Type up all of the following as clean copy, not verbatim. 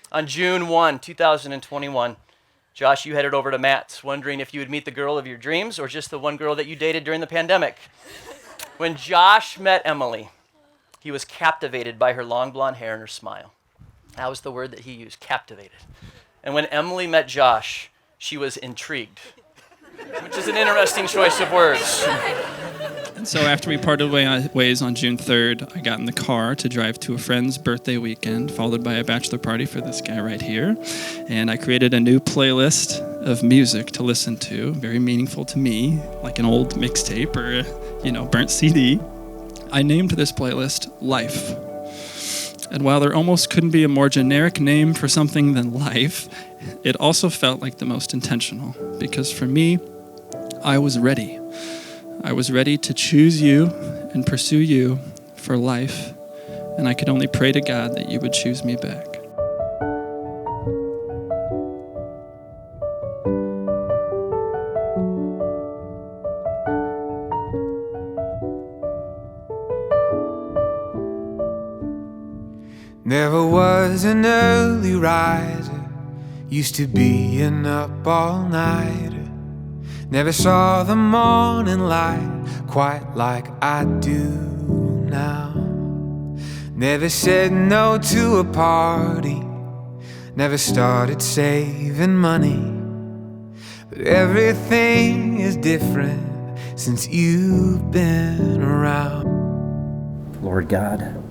On June 1, 2021, Josh, you headed over to Matt's, wondering if you would meet the girl of your dreams or just the one girl that you dated during the pandemic. When Josh met Emily, he was captivated by her long blonde hair and her smile. That was the word that he used, captivated. And when Emily met Josh, she was intrigued, which is an interesting choice of words. And so after we parted ways on June 3rd, I got in the car to drive to a friend's birthday weekend, followed by a bachelor party for this guy right here. And I created a new playlist of music to listen to, very meaningful to me, like an old mixtape or a, burnt CD. I named this playlist Life. And while there almost couldn't be a more generic name for something than life, it also felt like the most intentional. Because for me, I was ready. I was ready to choose you and pursue you for life, and I could only pray to God that you would choose me back. Never was an early riser, used to be an up all-nighter. Never saw the morning light quite like I do now. Never said no to a party, never started saving money. But everything is different since you've been around. Lord God,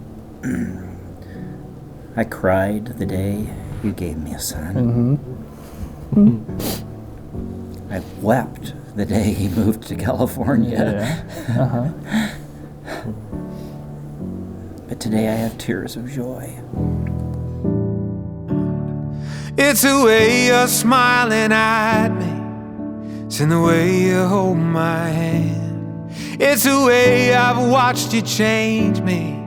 I cried the day you gave me a son. I wept the day he moved to California. But today I have tears of joy. It's the way you're smiling at me, it's in the way you hold my hand. It's the way I've watched you change me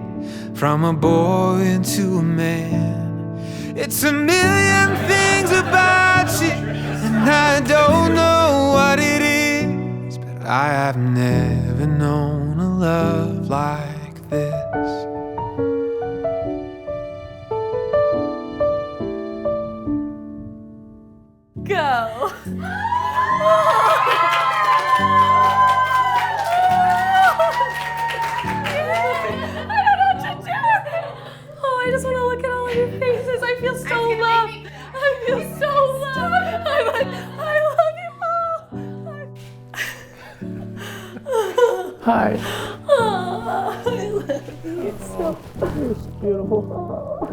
from a boy into a man. It's a million things about you, and I don't know what it is, but I have never known a love like this. Go. I just want to look at all of your faces. I feel so loved. I feel so loved. I love you all. Hi. Oh, I love you. It's so Beautiful.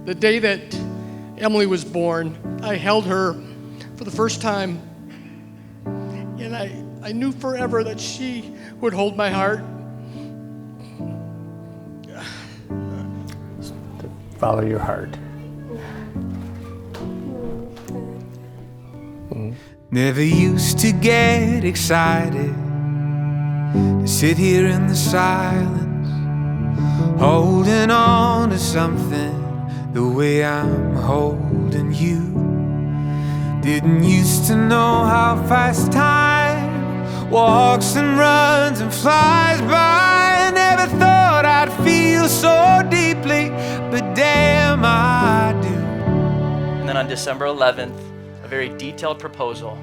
The day that Emily was born, I held her for the first time, and I knew forever that she would hold my heart. Follow your heart. Never used to get excited, to sit here in the silence, holding on to something the way I'm holding you. Didn't used to know how fast time walks and runs and flies by. Never thought I'd feel so deeply, but damn I do. And then on December 11th, a very detailed proposal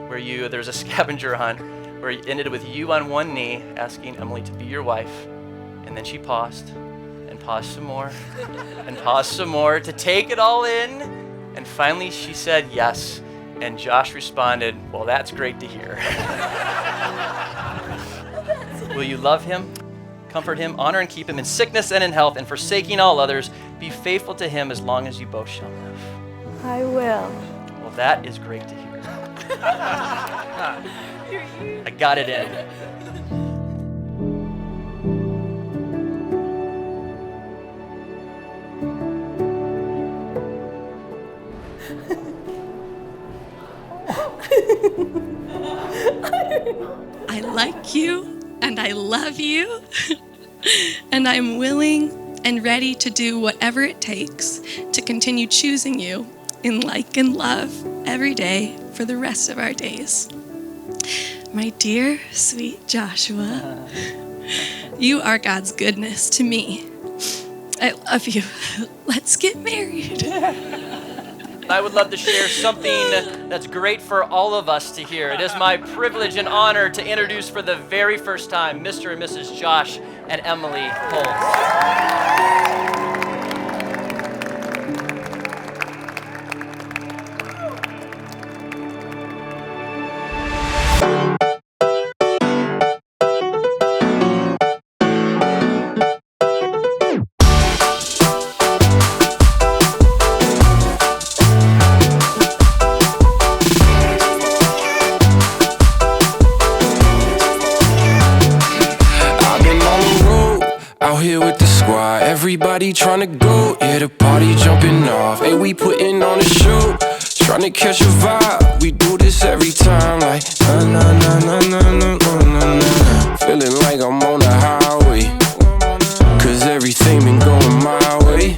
where there's a scavenger hunt where it ended with you on one knee asking Emily to be your wife. And then she paused and paused some more and paused some more to take it all in. And finally she said yes. And Josh responded, well, that's great to hear. Will you love him, comfort him, honor and keep him in sickness and in health, and forsaking all others, be faithful to him as long as you both shall live? I will. Well, that is great to hear. I got it in. I like you and I love you and I'm willing and ready to do whatever it takes to continue choosing you in like and love every day for the rest of our days. My dear, sweet Joshua, you are God's goodness to me, I love you. Let's get married. I would love to share something that's great for all of us to hear. It is my privilege and honor to introduce for the very first time Mr. and Mrs. Josh and Emily Holt. Here with the squad, everybody tryna go, yeah, the party jumping off. Hey, we putting on a show, tryna catch a vibe. We do this every time, like na na na na na na na na. Feeling like I'm on the highway, cause everything been going my way.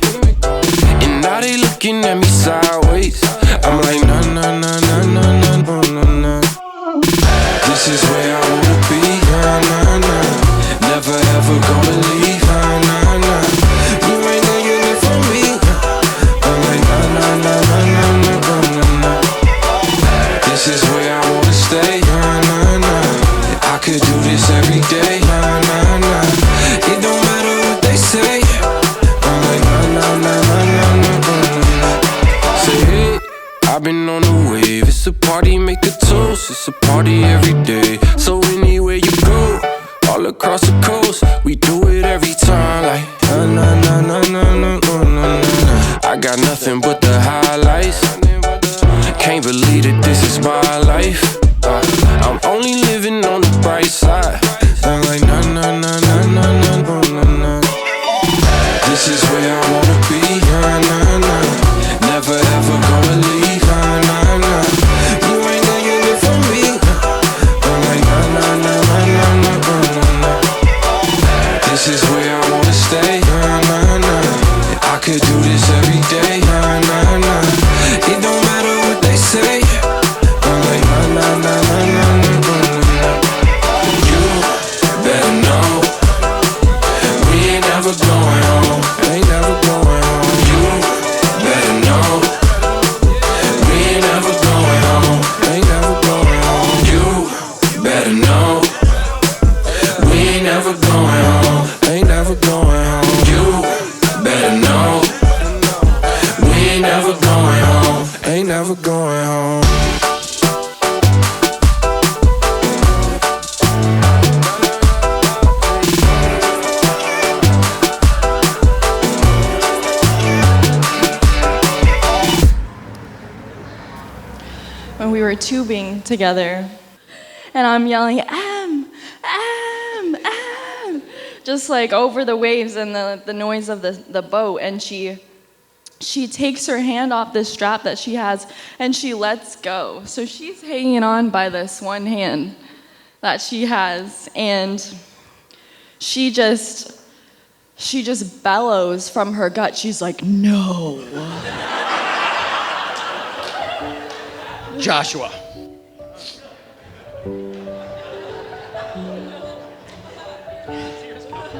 And now they looking at me sideways. I'm like na na na na na na na na. This is where I wanna be, na na na. Never ever gonna leave. This is where I wanna stay, nah, nah, nah. I could do this every day, nah, nah, nah. It don't matter what they say. I'm like, nah, nah, nah, nah, nah, nah, nah. Say, hey, I've been on the wave. It's a party, make a toast. It's a party every day. So anywhere you go, all across the coast, we do it every time. Like, nah, nah, nah, nah, nah, nah, nah, nah, nah. I got nothing but the highlights. Can't believe that this is my life. I'm only living on the bright side. I'm like na na na na na na na na. This is where I wanna be. Na na na. Never ever gonna leave. Na na na. You ain't gonna get it from me. I'm like na na na na na na na na. This is where I wanna stay. Na na na. I could do this every day. Na na na. It don't matter what they say. I'm like na na na na na na na. You better know we ain't never going home. Ain't never going home. You better know we ain't never going home. Ain't never going home. You better know we ain't never going home. Ain't never going home. You better know we ain't never going home. Ain't never going home. When we were tubing together, and I'm yelling, just like over the waves and the noise of the boat, and she takes her hand off this strap that she has, and she lets go. So she's hanging on by this one hand that she has, and she just bellows from her gut. She's like, no. Joshua.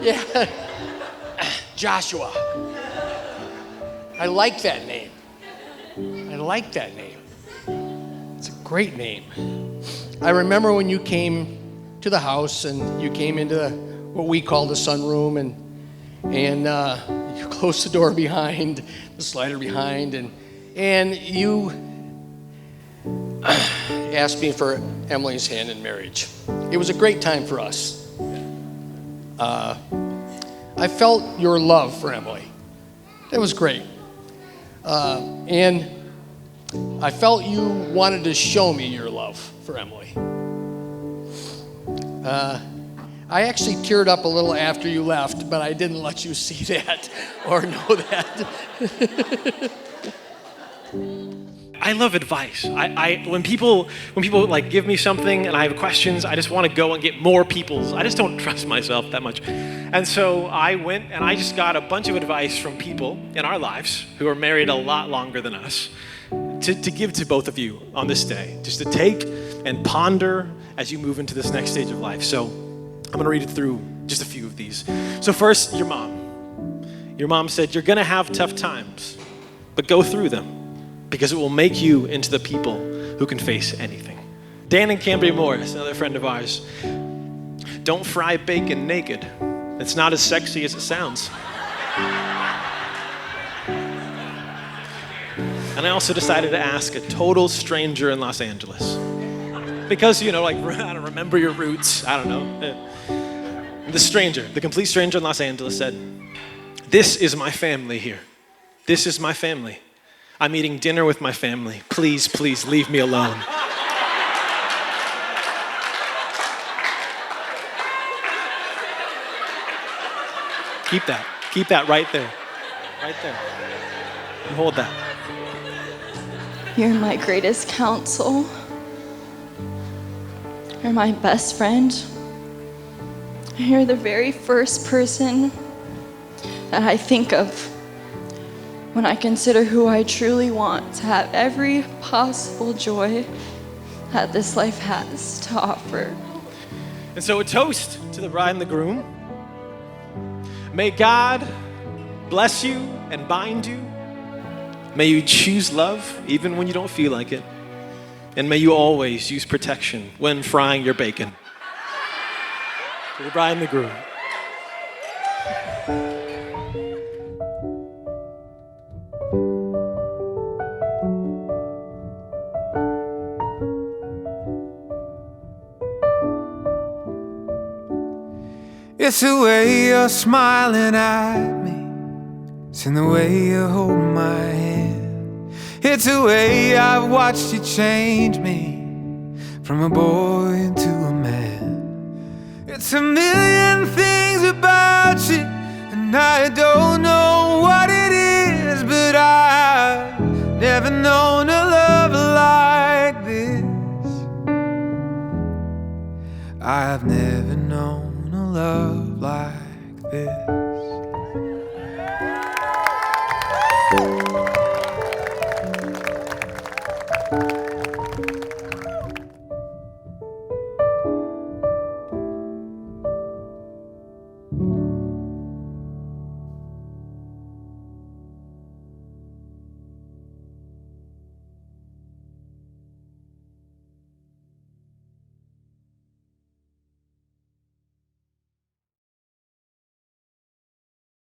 Yeah. Joshua. I like that name. I like that name. It's a great name. I remember when you came to the house and you came into what we call the sunroom, and you closed the door behind, the slider behind, and you asked me for Emily's hand in marriage. It was a great time for us. I felt your love for Emily. It was great. And I felt you wanted to show me your love for Emily. I actually teared up a little after you left, but I didn't let you see that or know that. I love advice. When people like give me something and I have questions, I just want to go and get more people's. I just don't trust myself that much. And so I went and I just got a bunch of advice from people in our lives who are married a lot longer than us to give to both of you on this day, just to take and ponder as you move into this next stage of life. So I'm going to read it through just a few of these. So first, your mom. Your mom said, you're gonna have tough times, but go through them because it will make you into the people who can face anything. Dan and Cambria Morris, another friend of ours. Don't fry bacon naked. It's not as sexy as it sounds. And I also decided to ask a total stranger in Los Angeles. Because, I don't remember your roots, I don't know. The stranger, the complete stranger in Los Angeles said, this is my family here. This is my family. I'm eating dinner with my family. Please, please leave me alone. Keep that right there. Right there. You hold that. You're my greatest counsel. You're my best friend. You're the very first person that I think of when I consider who I truly want to have every possible joy that this life has to offer. And so a toast to the bride and the groom. May God bless you and bind you. May you choose love even when you don't feel like it. And may you always use protection when frying your bacon. To the bride and the groom. It's the way you're smiling at me. It's in the way you hold my hand. It's the way I've watched you change me from a boy into a man. It's a million things about you, and I don't know why